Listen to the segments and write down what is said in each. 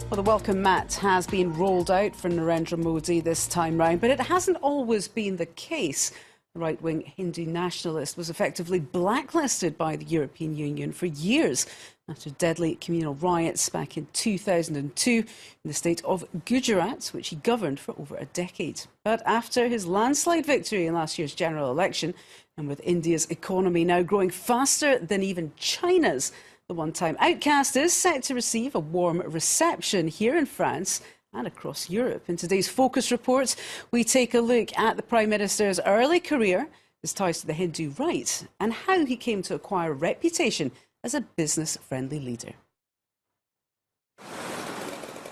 Well, the welcome mat has been rolled out for Narendra Modi this time round, but it hasn't always been the case. The right-wing Hindu nationalist was effectively blacklisted by the European Union for years after deadly communal riots back in 2002 in the state of Gujarat, which he governed for over a decade. But after his landslide victory in last year's general election, and with India's economy now growing faster than even China's, the one-time outcast is set to receive a warm reception here in France and across Europe. In today's Focus Report, we take a look at the Prime Minister's early career, his ties to the Hindu right, and how he came to acquire a reputation as a business-friendly leader.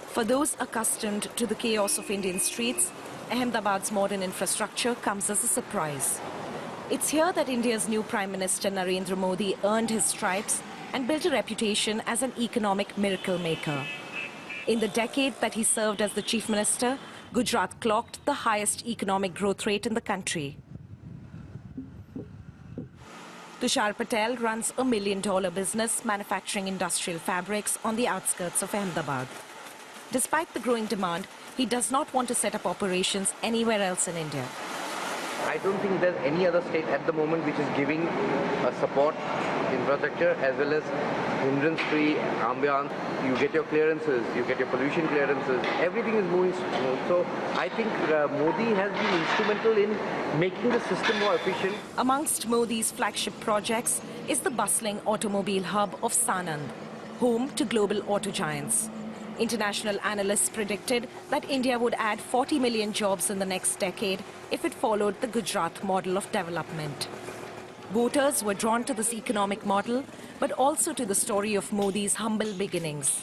For those accustomed to the chaos of Indian streets, Ahmedabad's modern infrastructure comes as a surprise. It's here that India's new Prime Minister Narendra Modi earned his stripes and built a reputation as an economic miracle maker. In the decade that he served as the Chief Minister, Gujarat clocked the highest economic growth rate in the country. Tushar Patel runs a $1 million business manufacturing industrial fabrics on the outskirts of Ahmedabad. Despite the growing demand, he does not want to set up operations anywhere else in India. I don't think there's any other state at the moment which is giving a support infrastructure as well as hindrance-free ambiance. You get your clearances, you get your pollution clearances, everything is moving smooth. So I think Modi has been instrumental in making the system more efficient. Amongst Modi's flagship projects is the bustling automobile hub of Sanand, home to global auto giants. International analysts predicted that India would add 40 million jobs in the next decade if it followed the Gujarat model of development. Voters were drawn to this economic model, but also to the story of Modi's humble beginnings.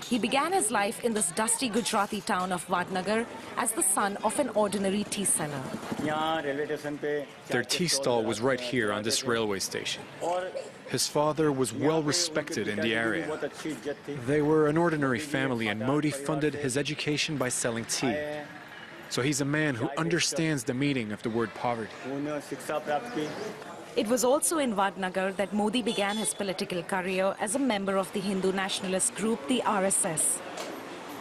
He began his life in this dusty Gujarati town of Vadnagar as the son of an ordinary tea seller. Their tea stall was right here on this railway station. His father was well respected in the area. They were an ordinary family, and Modi funded his education by selling tea. So he's a man who understands the meaning of the word poverty. It was also in Vadnagar that Modi began his political career as a member of the Hindu nationalist group, the RSS.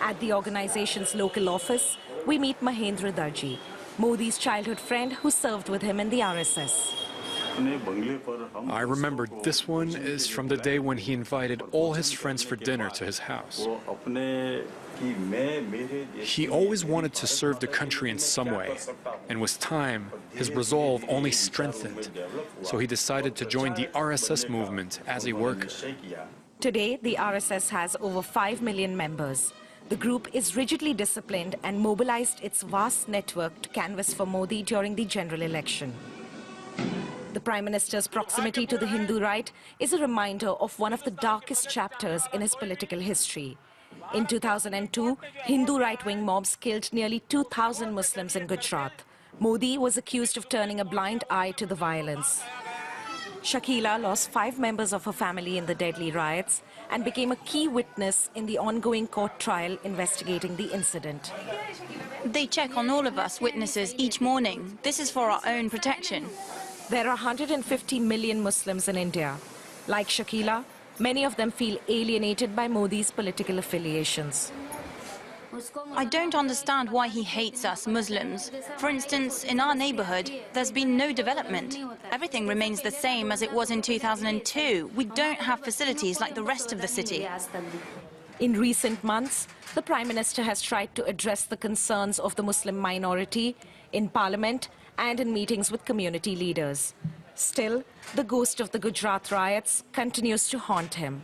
At the organization's local office, we meet Mahendra Darji, Modi's childhood friend who served with him in the RSS. I remember this one is from the day when he invited all his friends for dinner to his house. He always wanted to serve the country in some way, and with time, his resolve only strengthened. So he decided to join the RSS movement as a worker. Today, the RSS has over 5 million members. The group is rigidly disciplined and mobilized its vast network to canvass for Modi during the general election. The Prime Minister's proximity to the Hindu right is a reminder of one of the darkest chapters in his political history. In 2002, Hindu right-wing mobs killed nearly 2,000 Muslims in Gujarat. Modi was accused of turning a blind eye to the violence. Shakila lost 5 members of her family in the deadly riots and became a key witness in the ongoing court trial investigating the incident. They check on all of us witnesses each morning. This is for our own protection. There are 150 million Muslims in India. Like Shakila, many of them feel alienated by Modi's political affiliations. I don't understand why he hates us Muslims. For instance, in our neighborhood, there's been no development. Everything remains the same as it was in 2002. We don't have facilities like the rest of the city. In recent months, the Prime Minister has tried to address the concerns of the Muslim minority in Parliament and in meetings with community leaders. Still, the ghost of the Gujarat riots continues to haunt him.